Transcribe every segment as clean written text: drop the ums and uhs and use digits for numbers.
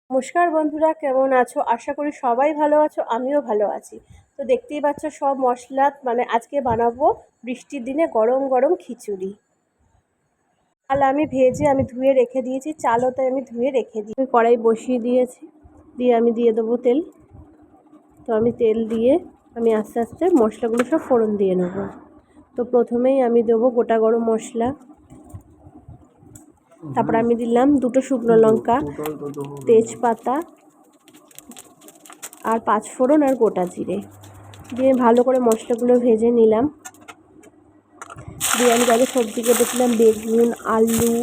নমস্কার বন্ধুরা, কেমন আছো? আশা করি সবাই ভালো আছো, আমিও ভালো আছি। তো দেখতেই পাচ্ছ সব মশলা, আজকে বানাবো বৃষ্টির দিনে গরম গরম খিচুড়ি। চাল আমি ধুয়ে রেখে দিয়েছি, চালও তাই আমি ধুয়ে রেখে দিই। কড়াই বসিয়ে দিয়েছি, দিয়ে আমি দিয়ে দেবো তেল। তো আমি তেল দিয়ে আমি আস্তে আস্তে মশলাগুলো সব ফোড়ন দিয়ে নেবো। তো প্রথমেই আমি দেবো গোটা গরম মশলা, তারপর আমি দিলাম 2টো শুকনো লঙ্কা, তেজপাতা আর 5 ফোড়ন আর গোটা জিরে দিয়ে ভালো করে মশলাগুলো ভেজে নিলাম। দিয়ে আমি যাতে সবজি কেটেছিলাম, বেগুন, আলু,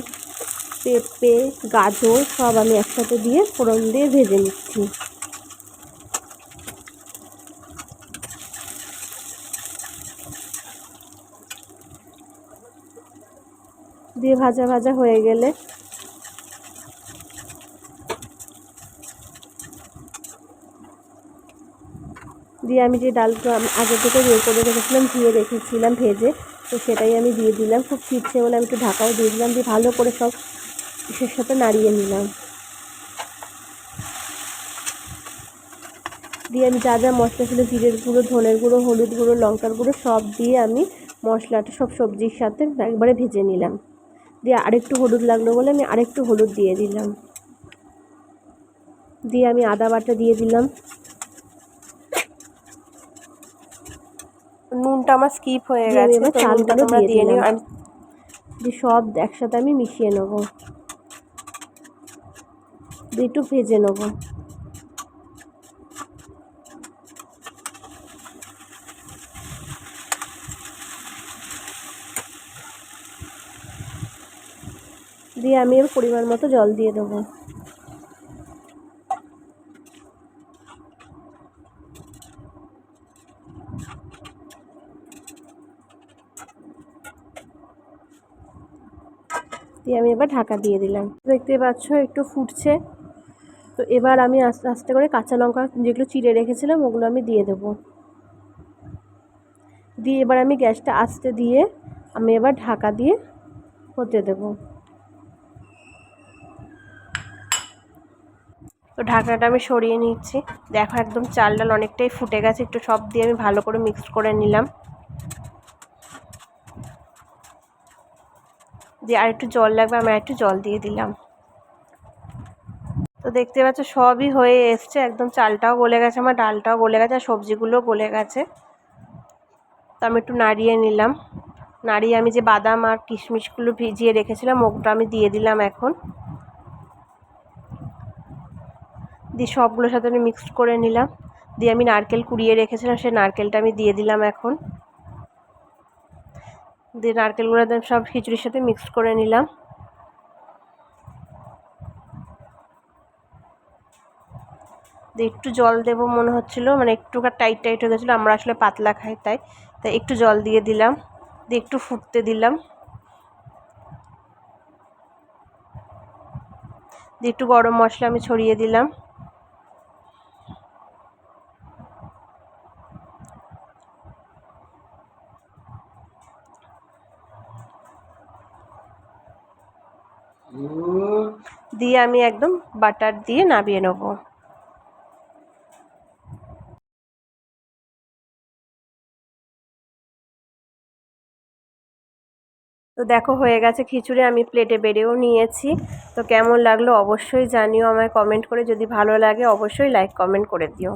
পেঁপে, গাজর সব আমি একসাথে দিয়ে ফোড়ন দিয়ে ভেজে নিচ্ছি। দিয়ে ভাজা ভাজা হয়ে গেলে দিয়ে আমি যে ডালটা আগে থেকে বের করে রেখেছিলাম, ধুয়ে রেখেছিলাম ভেজে, তো সেটাই আমি দিয়ে দিলাম। খুব ফিরছে বলে আমি একটু ঢাকাও দিয়ে দিলাম, দিয়ে ভালো করে সব ইসের সাথে নাড়িয়ে নিলাম। দিয়ে আমি যা যা মশলা ছিল, জিরের গুঁড়ো, ধনের গুঁড়ো, হলুদ গুঁড়ো, লঙ্কার গুঁড়ো সব দিয়ে আমি মশলাটা সব সবজির সাথে একবারে ভেজে নিলাম। দিয়ে আরেকটু হলুদ লাগলো বলে আমি আরেকটু হলুদ দিয়ে দিলাম। দিয়ে আমি আদা বাটা দিয়ে দিলাম। নুনটা আমার স্কিপ হয়ে গেছে, তো নুনটা তোমরা দিয়ে নিও। আমি দিয়ে সব একসাথে আমি মিশিয়ে নেবো, দিয়ে একটু ভেজে নেবো। দিয়ে আমি এর পরিমাণ মতো জল দিয়ে দেবো। দিয়ে আমি এবার ঢাকা দিয়ে দিলাম। দেখতে পাচ্ছ একটু ফুটছে। তো এবার আমি আস্তে আস্তে করে কাঁচা লঙ্কা যেগুলো চিড়ে রেখেছিলাম ওগুলো আমি দিয়ে দেবো। দিয়ে এবার আমি গ্যাসটা আস্তে দিয়ে আমি এবার ঢাকা দিয়ে হতে দেবো। তো ঢাকনাটা আমি সরিয়ে নিচ্ছি। দেখো একদম চাল ডাল অনেকটাই ফুটে গেছে, একটু সব দিয়ে আমি ভালো করে মিক্স করে নিলাম। দিয়ে আর একটু জল লাগবে, আমি একটু জল দিয়ে দিলাম। তো দেখতে পাচ্ছ সবই হয়ে এসছে, একদম চালটাও গলে গেছে, আমার ডালটাও গলে গেছে, আর সবজিগুলোও গলে গেছে। তো আমি একটু নাড়িয়ে নিলাম। নাড়িয়ে আমি যে বাদাম আর কিশমিশগুলো ভিজিয়ে রেখেছিলাম ওটা আমি দিয়ে দিলাম এখন। দিয়ে সবগুলোর সাথে আমি মিক্সড করে নিলাম। দিয়ে আমি নারকেল কুড়িয়ে রেখেছিলাম, সেই নারকেলটা আমি দিয়ে দিলাম এখন। দিয়ে নারকেলগুলো সব খিচুড়ির সাথে মিক্স করে নিলাম। দিয়ে একটু জল দেবো মনে হচ্ছিলো, একটু টাইট টাইট হয়ে গেছিলো, আমরা আসলে পাতলা খাই তাই একটু জল দিয়ে দিলাম। দিয়ে একটু ফুটতে দিলাম। দিয়ে একটু গরম মশলা আমি ছড়িয়ে দিলাম। দিয়ে আমি একদম বাটার দিয়ে নামিয়ে নেবো। তো দেখো হয়ে গেছে খিচুড়ি, আমি প্লেটে বেড়েও নিয়েছি। তো কেমন লাগলো অবশ্যই জানিও আমায় কমেন্ট করে, যদি ভালো লাগে অবশ্যই লাইক কমেন্ট করে দিও।